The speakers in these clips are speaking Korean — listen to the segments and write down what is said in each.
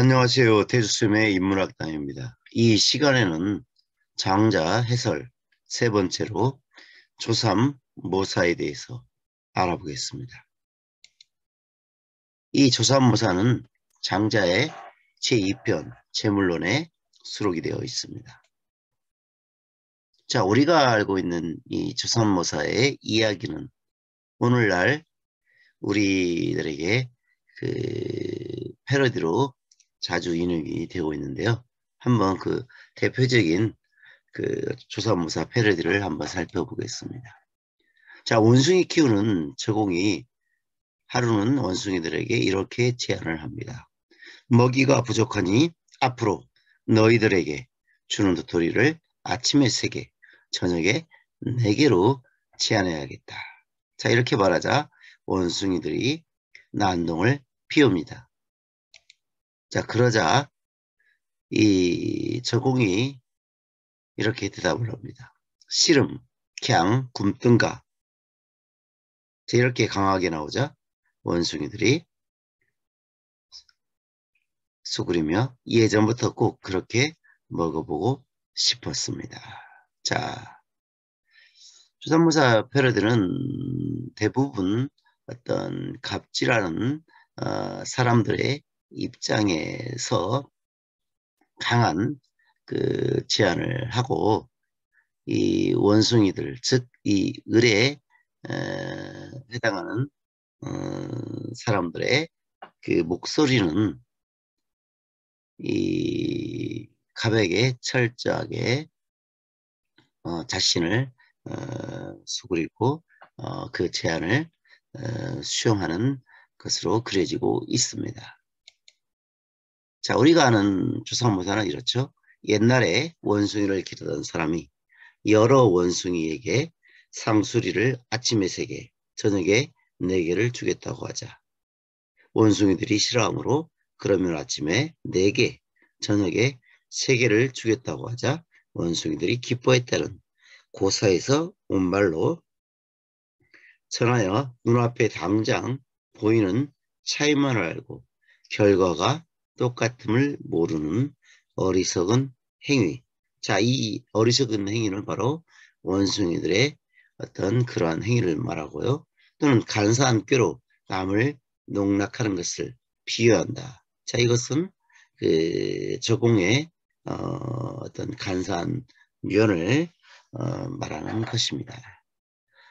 안녕하세요. 대주쌤의 인문학당입니다. 이 시간에는 장자 해설 세 번째로 조삼 모사에 대해서 알아보겠습니다. 이 조삼 모사는 장자의 제2편 제물론에 수록이 되어 있습니다. 자, 우리가 알고 있는 이 조삼 모사의 이야기는 오늘날 우리들에게 패러디로 자주 인용이 되고 있는데요. 한번 대표적인 조사모사 패러디를 한번 살펴보겠습니다. 자, 원숭이 키우는 저공이 하루는 원숭이들에게 이렇게 제안을 합니다. 먹이가 부족하니 앞으로 너희들에게 주는 도토리를 아침에 3개, 저녁에 4개로 제한해야겠다. 자, 이렇게 말하자 원숭이들이 난동을 피웁니다. 자, 그러자 이 저공이 이렇게 대답을 합니다. 씨름, 캬, 굼뜬가. 이렇게 강하게 나오자 원숭이들이 수그리며 예전부터 꼭 그렇게 먹어보고 싶었습니다. 자, 조선모사 패러디는 대부분 어떤 갑질하는 사람들의 입장에서 강한 제안을 하고 이 원숭이들, 즉 이 을에 해당하는 사람들의 목소리는 이 갑에게 철저하게 자신을 수그리고 그 제안을 수용하는 것으로 그려지고 있습니다. 자, 우리가 아는 조상모사는 이렇죠. 옛날에 원숭이를 기르던 사람이 여러 원숭이에게 상수리를 아침에 3개, 저녁에 4개를 주겠다고 하자. 원숭이들이 싫어하므로 그러면 아침에 4개, 저녁에 3개를 주겠다고 하자 원숭이들이 기뻐했다는 고사에서 온 말로 전하여 눈앞에 당장 보이는 차이만을 알고 결과가 똑같음을 모르는 어리석은 행위. 자, 이 어리석은 행위는 바로 원숭이들의 어떤 그러한 행위를 말하고요. 또는 간사한 꾀로 남을 농락하는 것을 비유한다. 자, 이것은 저공의 어떤 간사한 면을 말하는 것입니다.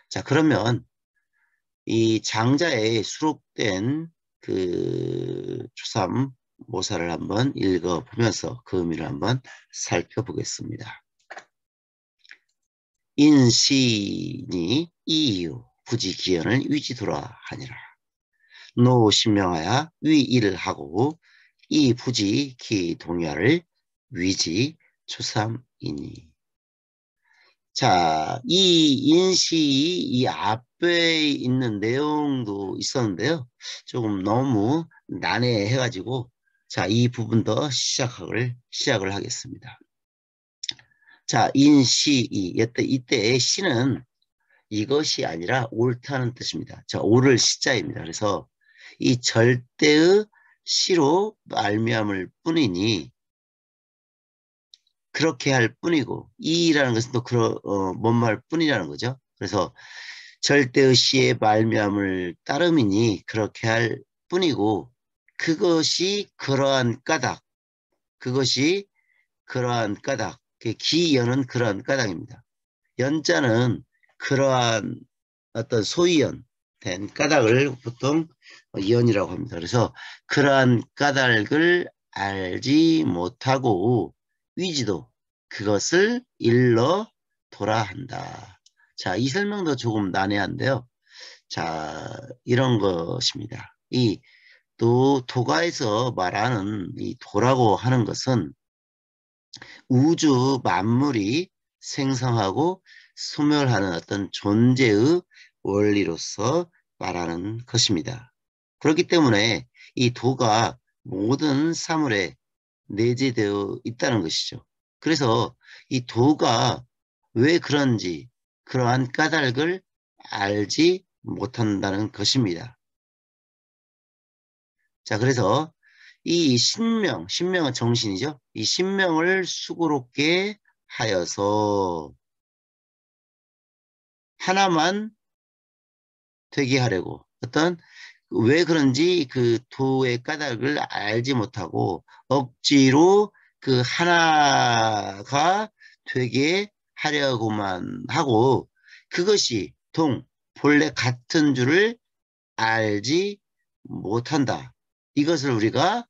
자, 그러면 이 장자에 수록된 조삼 모사를 한번 읽어보면서 그 의미를 한번 살펴보겠습니다. 인신이 이유 부지기연을 위지도라 하니라. 노 신명하야 위일을 하고 이 부지 기 동야를 위지 조삼이니. 자, 이 인시 이 앞에 있는 내용도 있었는데요. 조금 너무 난해해가지고 자, 이 부분도 시작을 하겠습니다. 자, 인시 이때의 시는 이것이 아니라 옳다는 뜻입니다. 자, 옳을 시자입니다. 그래서 이 절대의 시로 말미암을 뿐이니 그렇게 할 뿐이고 이라는 것은 또 뭔 말 뿐이라는 거죠. 그래서 절대의 시의 말미암을 따름이니 그렇게 할 뿐이고 그것이 그러한 까닭, 기연은 그러한 까닭입니다. 연자는 그러한 어떤 소위연된 까닭을 보통 연이라고 합니다. 그래서 그러한 까닭을 알지 못하고 위지도 그것을 일러 돌아 한다. 자, 이 설명도 조금 난해한데요. 자, 이런 것입니다. 이 도가에서 말하는 이 도라고 하는 것은 우주 만물이 생성하고 소멸하는 어떤 존재의 원리로서 말하는 것입니다. 그렇기 때문에 이 도가 모든 사물에 내재되어 있다는 것이죠. 그래서 이 도가 왜 그런지 그러한 까닭을 알지 못한다는 것입니다. 자, 그래서 이 신명은 정신이죠. 이 신명을 수고롭게 하여서 하나만 되게 하려고 왜 그런지 그 도의 까닭을 알지 못하고 억지로 그 하나가 되게 하려고만 하고 그것이 본래 같은 줄을 알지 못한다. 이것을 우리가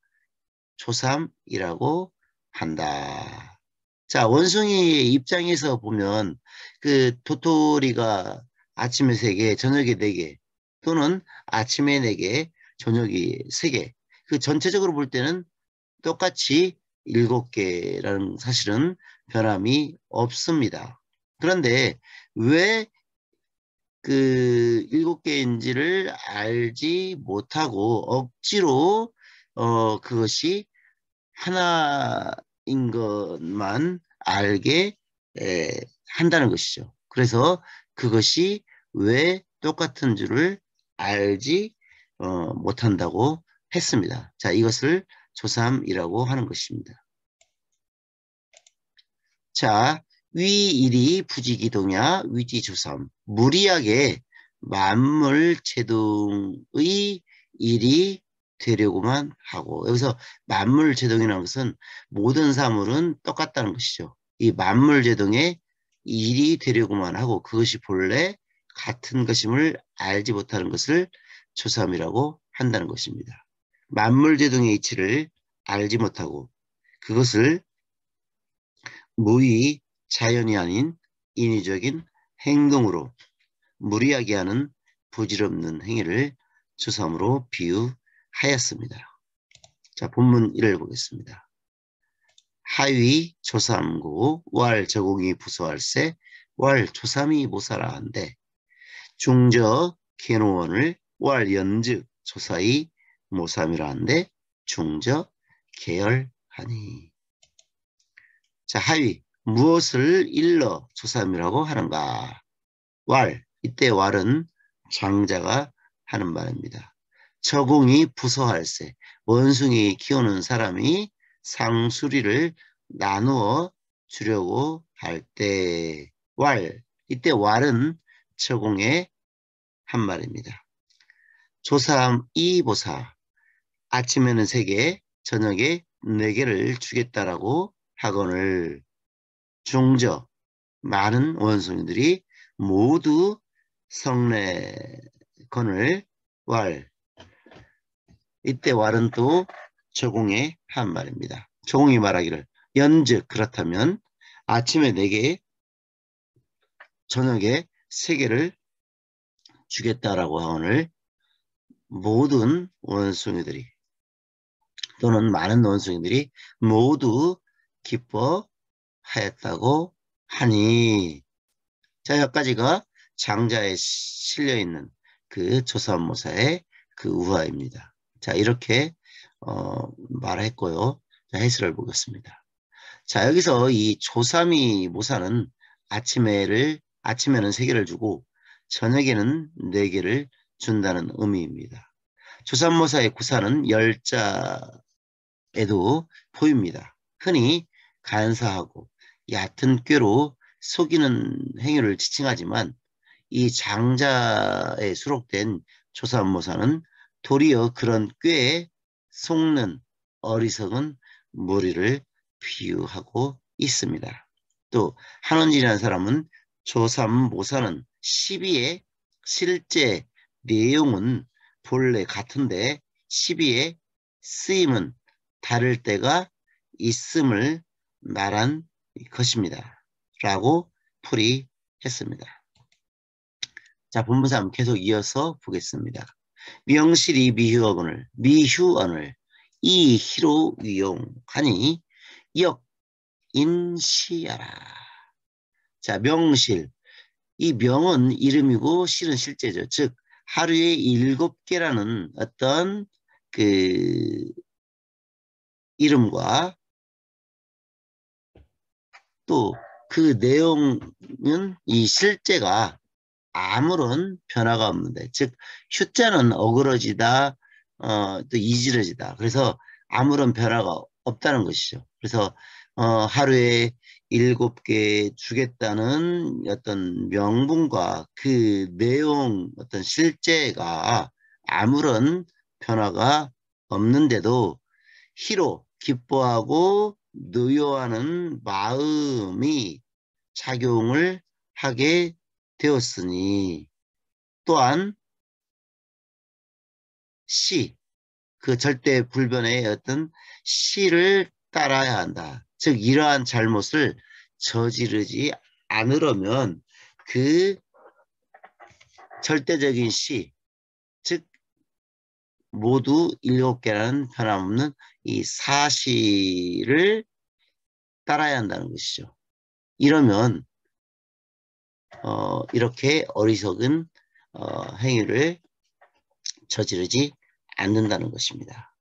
조삼이라고 한다. 자, 원숭이의 입장에서 보면 그 도토리가 아침에 3개, 저녁에 4개 또는 아침에 4개, 저녁에 3개. 그 전체적으로 볼 때는 똑같이 7개라는 사실은 변함이 없습니다. 그런데 왜 그 7개인지를 알지 못하고 억지로 그것이 하나인 것만 알게 한다는 것이죠. 그래서 그것이 왜 똑같은 줄을 알지 못한다고 했습니다. 자, 이것을 조삼이라고 하는 것입니다. 자, 위일이 부지기동야 위지조삼. 무리하게 만물제동의 일이 되려고만 하고 여기서 만물제동이라는 것은 모든 사물은 똑같다는 것이죠. 이 만물제동의 일이 되려고만 하고 그것이 본래 같은 것임을 알지 못하는 것을 조삼이라고 한다는 것입니다. 만물제동의 이치를 알지 못하고 그것을 무의 자연이 아닌 인위적인 행동으로 무리하게 하는 부질없는 행위를 조삼으로 비유하였습니다. 자, 본문 1을 보겠습니다. 하위 조삼고 왈 저공이 부소할세 왈 조삼이 모사라 한데 중저 개노원을 왈 연즉 조사이 모삼이라 한데 중저 계열하니. 자, 하위 무엇을 일러 조삼이라고 하는가? 이때 왈은 장자가 하는 말입니다. 저공이 부서할세 원숭이 키우는 사람이 상수리를 나누어 주려고 할 때 이때 왈은 저공의 한 말입니다. 조삼이 보사 아침에는 3개 저녁에 4개를 주겠다라고 하거늘 중저 많은 원숭이들이 모두 성례건을 이때 왈은 또 저공의 한 말입니다. 저공이 말하기를 연즉 그렇다면 아침에 4개 저녁에 3개를 주겠다라고 하거늘 모든 원숭이들이 또는 많은 원숭이들이 모두 기뻐하였다고 하니. 자, 여기까지가 장자에 실려있는 그 조삼모사의 그 우화입니다. 자, 이렇게 말했고요. 자, 해설을 보겠습니다. 자, 여기서 이 조삼이 모사는 아침에는 3개를 주고 저녁에는 4개를 준다는 의미입니다. 조삼모사의 구사는 열자에도 보입니다. 흔히 간사하고 얕은 꾀로 속이는 행위를 지칭하지만 이 장자에 수록된 조삼모사는 도리어 그런 꾀에 속는 어리석은 무리를 비유하고 있습니다. 또 한원진이라는 사람은 조삼모사는 시비의 실제 내용은 본래 같은데 시비의 쓰임은 다를 때가 있음을 말한 것입니다. 라고 풀이했습니다. 자, 본문사 계속 이어서 보겠습니다. 명실이 미휴언을 이희로 위용하니 역인시하라. 자, 명실. 이 명은 이름이고 실은 실제죠. 즉 하루에 7개라는 어떤 그 이름과 또 그 내용은 이 실제가 아무런 변화가 없는데 즉 휴자는 어그러지다 또 이지러지다. 그래서 아무런 변화가 없다는 것이죠. 그래서 하루에 7개 주겠다는 어떤 명분과 그 내용 어떤 실제가 아무런 변화가 없는데도 희로 기뻐하고 노여하는 마음이 작용을 하게 되었으니 또한 시, 그 절대 불변의 어떤 시를 따라야 한다. 즉 이러한 잘못을 저지르지 않으려면 그 절대적인 시, 즉 모두 7개라는 변함없는 이 사시를 따라야 한다는 것이죠. 이러면 이렇게 어리석은 행위를 저지르지 않는다는 것입니다.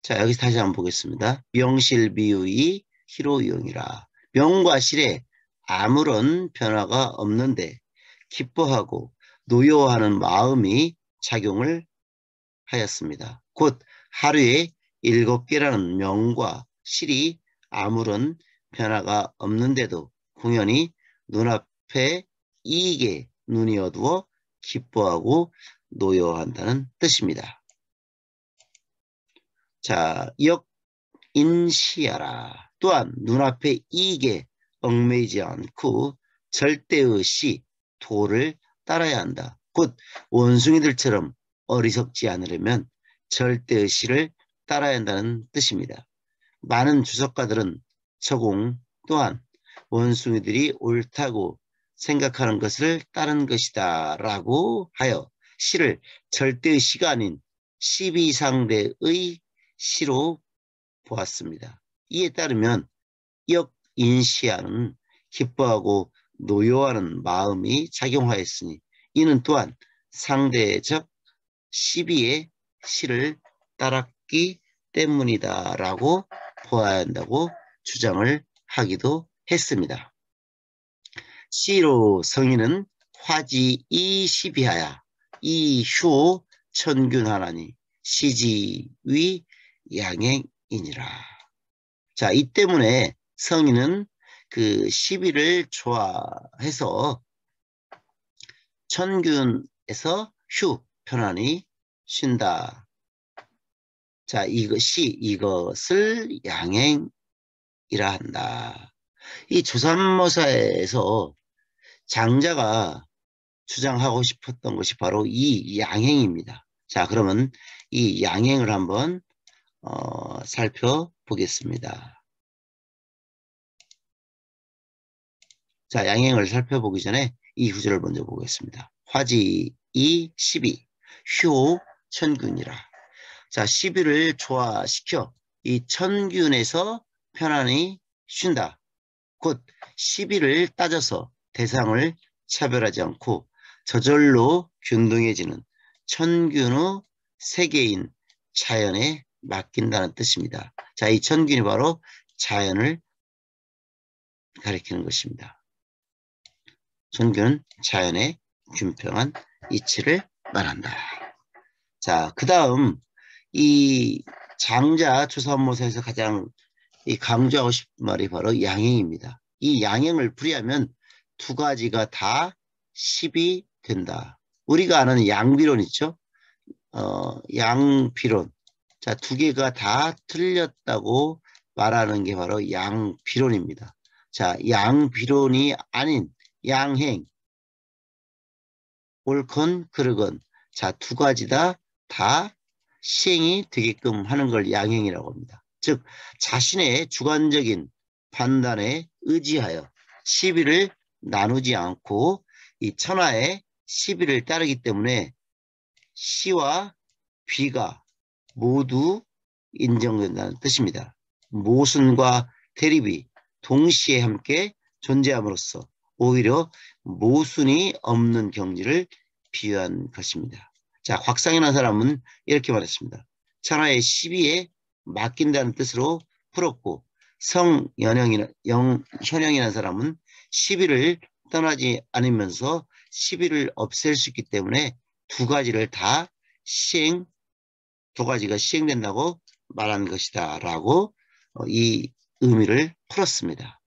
자, 여기서 다시 한번 보겠습니다. 명실비유의 희로이용이라. 명과 실에 아무런 변화가 없는데 기뻐하고 노여워하는 마음이 작용을 하였습니다. 곧 하루에 7개라는 명과 실이 아무런 변화가 없는데도 공연히 눈앞에 이익에 눈이 어두워 기뻐하고 노여워한다는 뜻입니다. 자, 역인시하라. 또한 눈앞에 이익에 얽매이지 않고 절대의 시, 도를 따라야 한다. 곧 원숭이들처럼 어리석지 않으려면 절대의 시를 따라야 한다는 뜻입니다. 많은 주석가들은 저공 또한 원숭이들이 옳다고 생각하는 것을 따른 것이다 라고 하여 시를 절대의 시가 아닌 시비상대의 시로 보았습니다. 이에 따르면 역인시하는 기뻐하고 노여워하는 마음이 작용하였으니 이는 또한 상대적 시비의 시를 따랐기 때문이다 라고 보아야 한다고 주장을 하기도 했습니다. 시로 성인은 화지이 시비하야 이효 천균하나니 시지위 양행이니라. 자, 이 때문에 성인은 그 시비를 좋아해서 천균에서 휴 편안히 쉰다. 자, 이것을 양행이라 한다. 이 조삼모사에서 장자가 주장하고 싶었던 것이 바로 이 양행입니다. 자, 그러면 이 양행을 한번 살펴보겠습니다. 자, 양행을 살펴보기 전에 이 구절을 먼저 보겠습니다. 화지이 시비, 효 천균이라. 자, 시비를 조화시켜 이 천균에서 편안히 쉰다. 곧 시비를 따져서 대상을 차별하지 않고 저절로 균등해지는 천균의 세계인 자연에 맡긴다는 뜻입니다. 자, 이 천균이 바로 자연을 가리키는 것입니다. 천균은 자연의 균평한 이치를 말한다. 자, 그 다음 이 장자 조삼모사에서 가장 강조하고 싶은 말이 바로 양행입니다. 이 양행을 풀이하면 두 가지가 다 10이 된다. 우리가 아는 양비론 있죠? 양비론. 자, 두 개가 다 틀렸다고 말하는 게 바로 양비론입니다. 자, 양비론이 아닌 양행. 옳건 그르건. 자, 두 가지 다 시행이 되게끔 하는 걸 양행이라고 합니다. 즉 자신의 주관적인 판단에 의지하여 시비를 나누지 않고 이 천하의 시비를 따르기 때문에 시와 비가 모두 인정된다는 뜻입니다. 모순과 대립이 동시에 함께 존재함으로써 오히려 모순이 없는 경지를 비유한 것입니다. 자, 곽상현한 사람은 이렇게 말했습니다. 천하의 시비에 맡긴다는 뜻으로 풀었고 현영이라는 사람은 시비를 떠나지 않으면서 시비를 없앨 수 있기 때문에 두 가지를 다 시행하는 두 가지가 시행된다고 말한 것이다 라고 이 의미를 풀었습니다.